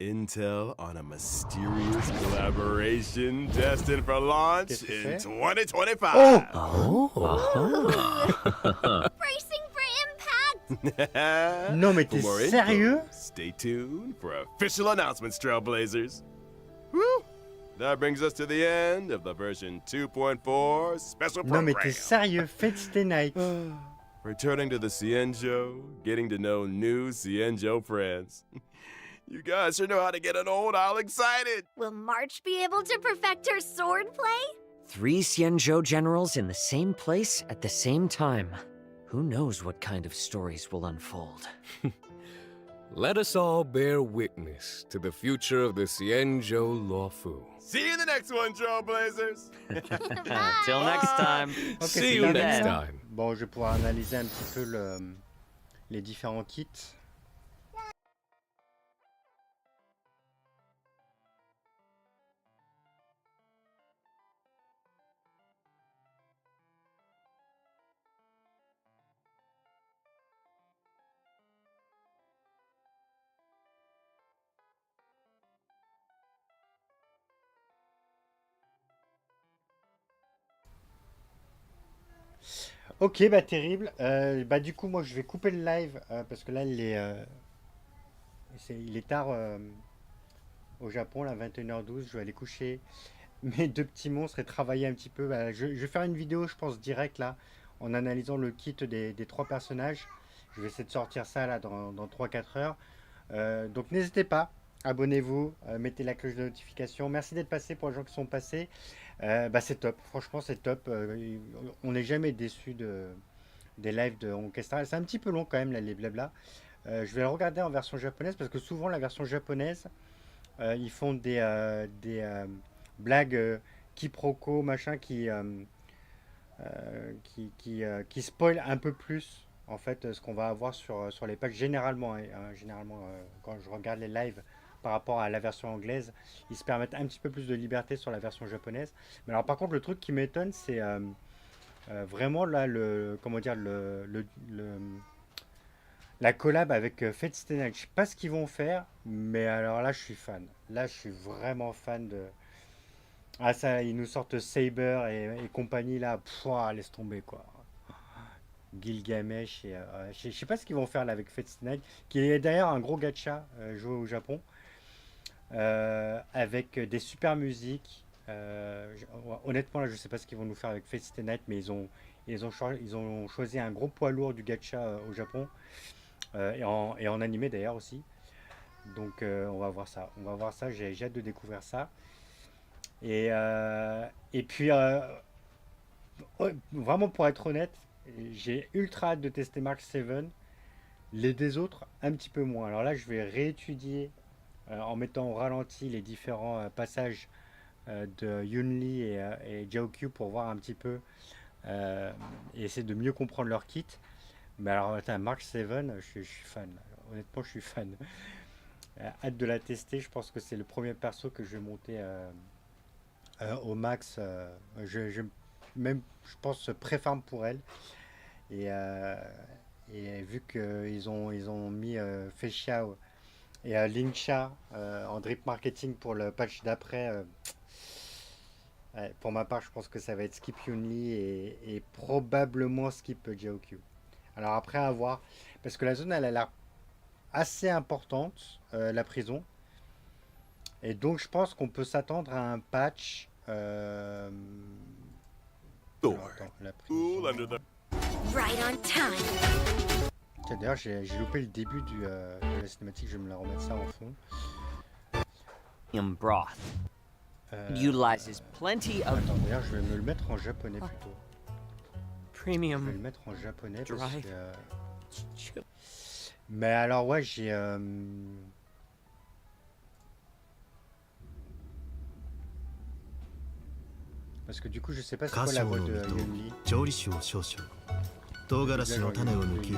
intel on a mysterious collaboration destined for launch Qu'est-ce que in c'est? 2025. Bracing for impact! Non, mais For t'es more info, sérieux? stay tuned for official announcements, Trailblazers. Woo! That brings us to the end of the version 2.4 special Non, mais program. t'es sérieux? Fate Stay Night. Returning to the Cienjo, getting to know new Cienjo friends. You guys sure know how to get an old owl excited. Will March be able to perfect her sword play? 3 Xianzhou generals in the same place at the same time. Who knows what kind of stories will unfold? Let us all bear witness to the future of the Xianzhou Luofu. See you in the next one, Trailblazers. Till next time. Ok, See c'est you terminé, next là. time. Bon, je vais pouvoir analyser un petit peu les différents kits. Ok, bah terrible. Bah du coup, moi, je vais couper le live parce que là, il est tard au Japon, là, 21h12. Je vais aller coucher mes deux petits monstres et travailler un petit peu. Bah, je vais faire une vidéo, je pense, direct là, en analysant le kit des 3 personnages. Je vais essayer de sortir ça là dans 3-4 heures. Donc n'hésitez pas, abonnez-vous, mettez la cloche de notification. Merci d'être passé pour les gens qui sont passés. Bah c'est top, franchement c'est top. On n'est jamais déçu des lives de Orchestra. C'est un petit peu long quand même là, les blabla. Je vais le regarder en version japonaise parce que souvent la version japonaise ils font des blagues quiproquos machin qui spoil un peu plus en fait ce qu'on va avoir sur les packs généralement, quand je regarde les lives par rapport à la version anglaise, ils se permettent un petit peu plus de liberté sur la version japonaise. Mais alors par contre le truc qui m'étonne c'est vraiment là la collab avec Fate Stay Night. Je sais pas ce qu'ils vont faire, mais alors là je suis fan. Là je suis vraiment fan Ah ça, ils nous sortent Saber et compagnie là, pouah, laisse tomber quoi. Gilgamesh et je sais pas ce qu'ils vont faire là avec Fate Stay Night, qui est d'ailleurs un gros gacha joué au Japon, avec des super musiques. Honnêtement là, je sais pas ce qu'ils vont nous faire avec Fate Stay Night, mais ils ont choisi un gros poids lourd du gacha au Japon, et en animé d'ailleurs aussi. Donc on va voir ça. On va voir ça. J'ai hâte de découvrir ça. Et, euh, et puis, vraiment pour être honnête, j'ai ultra hâte de tester Mark 7. Les des autres, un petit peu moins. Alors là, je vais réétudier en mettant au ralenti les différents passages de Yunli et Jiaokyu pour voir un petit peu euh, et essayer de mieux comprendre leur kit. Mais alors, attends, Mark 7, je suis fan. Honnêtement, je suis fan. Hâte de la tester. Je pense que c'est le premier perso que je vais monter au max. Même, je pense, préfarm pour elle. Et, euh, et vu ils ont mis Fei Xiao et Lingsha en drip marketing pour le patch d'après, ouais, pour ma part, je pense que ça va être skip Yunli et probablement skip Jiaokyu. Alors après, à voir. Parce que la zone, elle a l'air assez importante, la prison. Et donc, je pense qu'on peut s'attendre à un patch. Alors, attends, la prison. Cool under the. Right on time. Tiens, d'ailleurs, j'ai loupé le début de la cinématique. Je vais me la remettre ça en fond. Broth. It utilizes plenty of Attends, d'ailleurs, je vais me le mettre en japonais plutôt. Je vais le premium mettre en japonais parce dry. que. Mais alors, ouais, j'ai. Parce que du coup, je sais pas c'est 花 quoi la 椒 voix の de 実と Yunli. 調理酒を少々唐辛子の種を抜き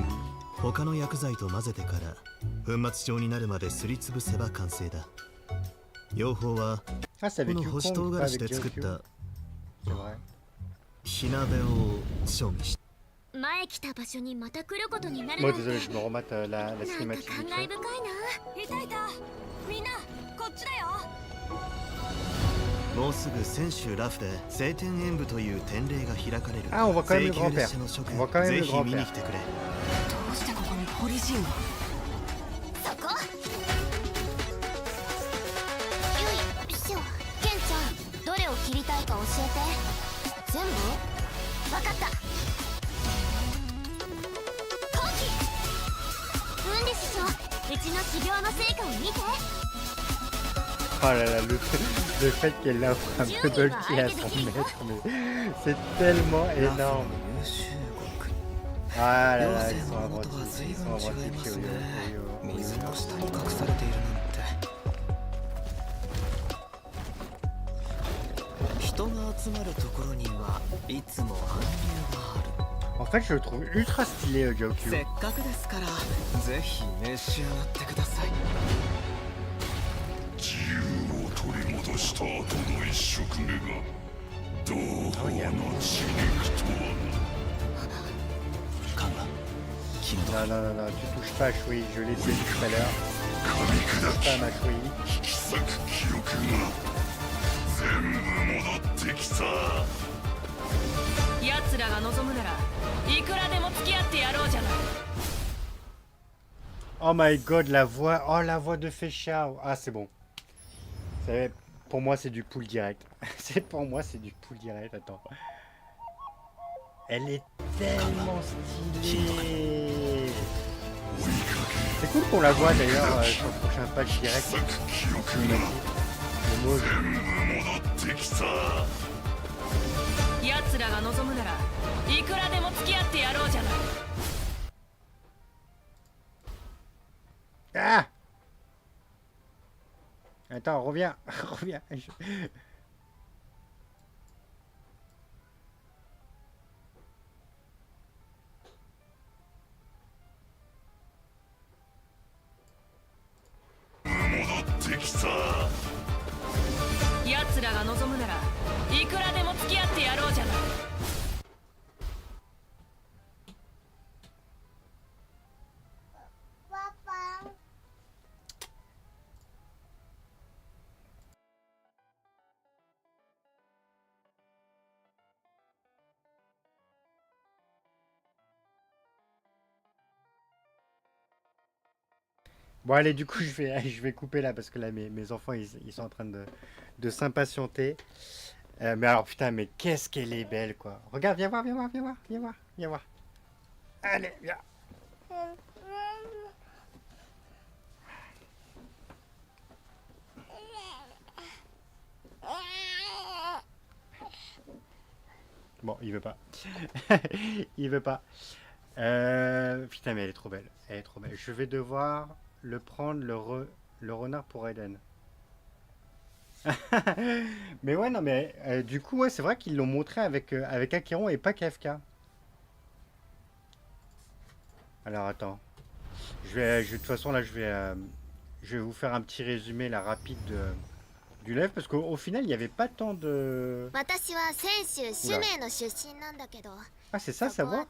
他の薬剤と混ぜてから粉末状になるまですりつぶせば完成だ用法は Ah, c'est こ avec の干し唐 Yukong, pas 辛子 avec で作っ Jiaokyu. た C'est vrai. 火鍋を調味し前来た場所にまた来ることになる Moi, なんて désolé, je me remate la なんか cinématique 感 vite 慨 fait. 深いな。いたいた。みんなこっちだよ。もうすぐ泉州ラフで晴天演舞という典礼が開かれる Ah, on voit quand même le 京 grand-père. 列車の諸 On 君 voit quand même ぜ le ひ見に grand-père. 来てくれどうしてここにポリジンがそこ。よいしょ。ケンちゃん、どれを切りたいか教えて。全部？わかった。後期。で師匠、うちの修行の成果を見て。 Oh là là, le fait qu'elle offre un peu d'Olki à son maître, mais c'est tellement énorme. Ah là là, ils sont inventifs chez Oyo. 水の下に隠されているなんて人が集まるところにはいつも暗流がある En fait, je le trouve ultra stylé, せ Jiaokyu. っかくですからぜひ召し上がってください自由を取り戻した後の一食目が同胞の刺激とはカンガ気の Non, non, non, non, tu touches pas à Shui, je l'ai dit tout à l'heure. 噛み Tu 砕 touches き pas à ma Shui. 引き裂く記憶が全部戻ってきた奴らが望むならいくらでも付き合ってやろうじゃない Oh my god, la voix, oh la voix de Fei Xiao. Ah, c'est bon. Pour moi, c'est du pool direct. Pour moi, c'est du pool direct. Attends. Elle est tellement stylée. C'est cool qu'on la voit d'ailleurs sur le prochain patch direct. 裂く記憶 Cinématique. が Le mot, 全部戻ってきた奴らが望むならいくらでも付き合ってやろうじゃない Ah! Attends, reviens, reviens. Bon, allez, du coup, je vais couper là parce que là, mes enfants, ils sont en train de s'impatienter. Mais alors, putain, mais qu'est-ce qu'elle est belle, quoi. Regarde, viens voir, viens voir, viens voir, viens voir, viens voir. Allez, viens. Bon, il veut pas. Il veut pas. Putain, mais elle est trop belle. Elle est trop belle. Je vais devoir le prendre, le renard pour Eden. Mais ouais, non, mais du coup, ouais, c'est vrai qu'ils l'ont montré avec Acheron et pas KFK. Alors, attends. De toute façon, là, je vais vous faire un petit résumé, là, rapide du live, parce qu'au final, il n'y avait pas tant de... Oula. Ah, c'est ça, sa voix?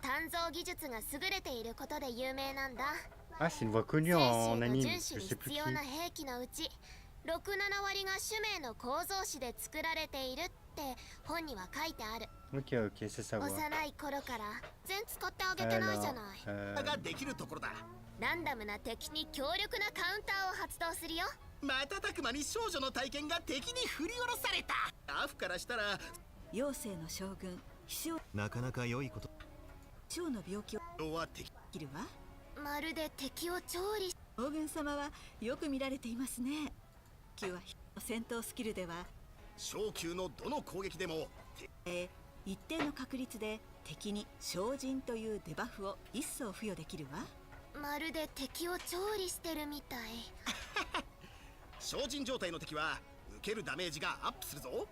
Ah, c'est une voix connue en anime, je sais plus qui. 6、7割が種名の構造子で作られているって本には書いてある。 Ok, ok, c'est sa voix. 幼い頃から全使ってあげてないじゃない。ができるところだ。ランダムな敵に強力なカウンターを発動するよ。瞬く間に少女の体験が敵に振り下ろされた。アフからしたら妖精の将軍秘書なかなか良いこと。将の病気をは敵切るわ。まるで敵を調理。将軍様はよく見られていますね。級は戦闘スキルでは小級のどの攻撃でも一定の確率で敵に精進というデバフを一層付与できるわ。まるで敵を調理してるみたい。精進状態の敵は受けるダメージがアップするぞ。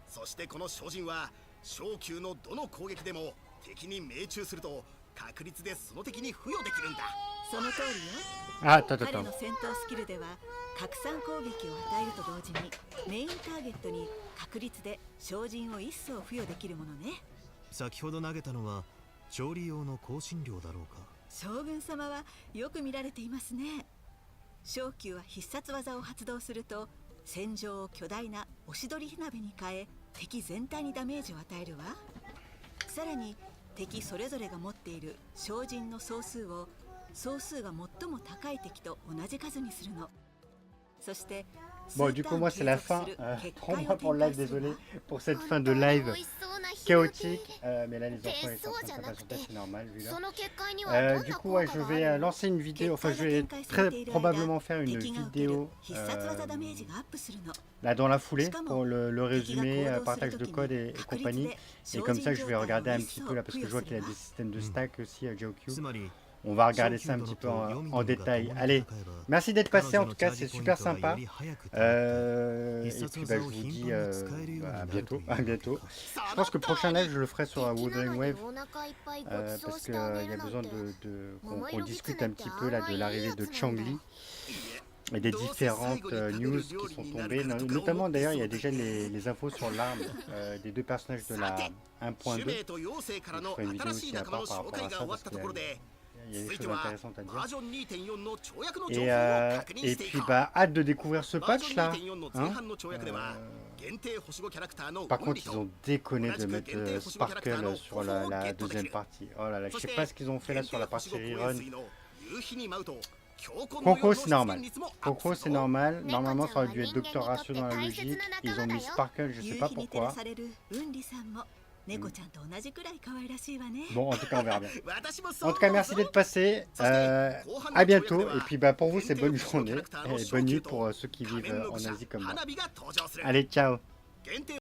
そしてこの精進は小級のどの攻撃でも敵に命中すると確率でその敵に付与できるんだ。その通りよ。あ、たたた。彼の戦闘スキルでは拡散攻撃を与えると同時にメインターゲットに確率で精進を一層付与できるものね。先ほど投げたのは調理用の香辛料だろうか。将軍様はよく見られていますね。小級は必殺技を発動すると戦場を巨大な押し取り火鍋に変え敵全体にダメージを与えるわ。さらに敵それぞれが持っている精進の総数を総数が最も高い敵と同じ数にするの。そして Bon, du coup, moi, c'est la fin. Prends-moi pour le live, désolé pour cette fin de live chaotique. Mais là, les enfants, ils sont en train de s'impatienter, c'est normal, vu là. Du coup, ouais, je vais lancer une vidéo. Enfin, je vais très probablement faire une vidéo là dans la foulée pour le résumé, partage de code et compagnie. Et comme ça, je vais regarder un petit peu là, parce que je vois qu'il y a des systèmes de stack aussi à GeoQ. On va regarder ça un petit peu en détail. Allez, merci d'être passé en tout cas, c'est super sympa. Et puis bah, je vous dis à bientôt, à bientôt. Je pense que le prochain live je le ferai sur Wuthering Wave parce qu'il y a besoin qu'on discute un petit peu là de l'arrivée de Changli et des différentes news qui sont tombées. Notamment d'ailleurs il y a déjà les infos sur l'arme des deux personnages de la 1.2. Je ferai une vidéo aussi à part par rapport à ça parce qu'il y a des choses intéressantes à dire. Et puis bah hâte de découvrir ce patch là. Hein par contre ils ont déconné de mettre Sparkle sur la deuxième partie. Oh là là, je sais pas ce qu'ils ont fait là sur la partie rerun. Coco c'est normal. Coco c'est normal. Normalement ça aurait dû être Docteur Ratio dans la logique. Ils ont mis Sparkle, je sais pas pourquoi. Bon, en tout cas, on verra bien. En tout cas, merci d'être passé. À bientôt. Et puis, bah, pour vous, c'est bonne journée et bonne nuit pour ceux qui vivent en Asie comme moi. Allez, ciao.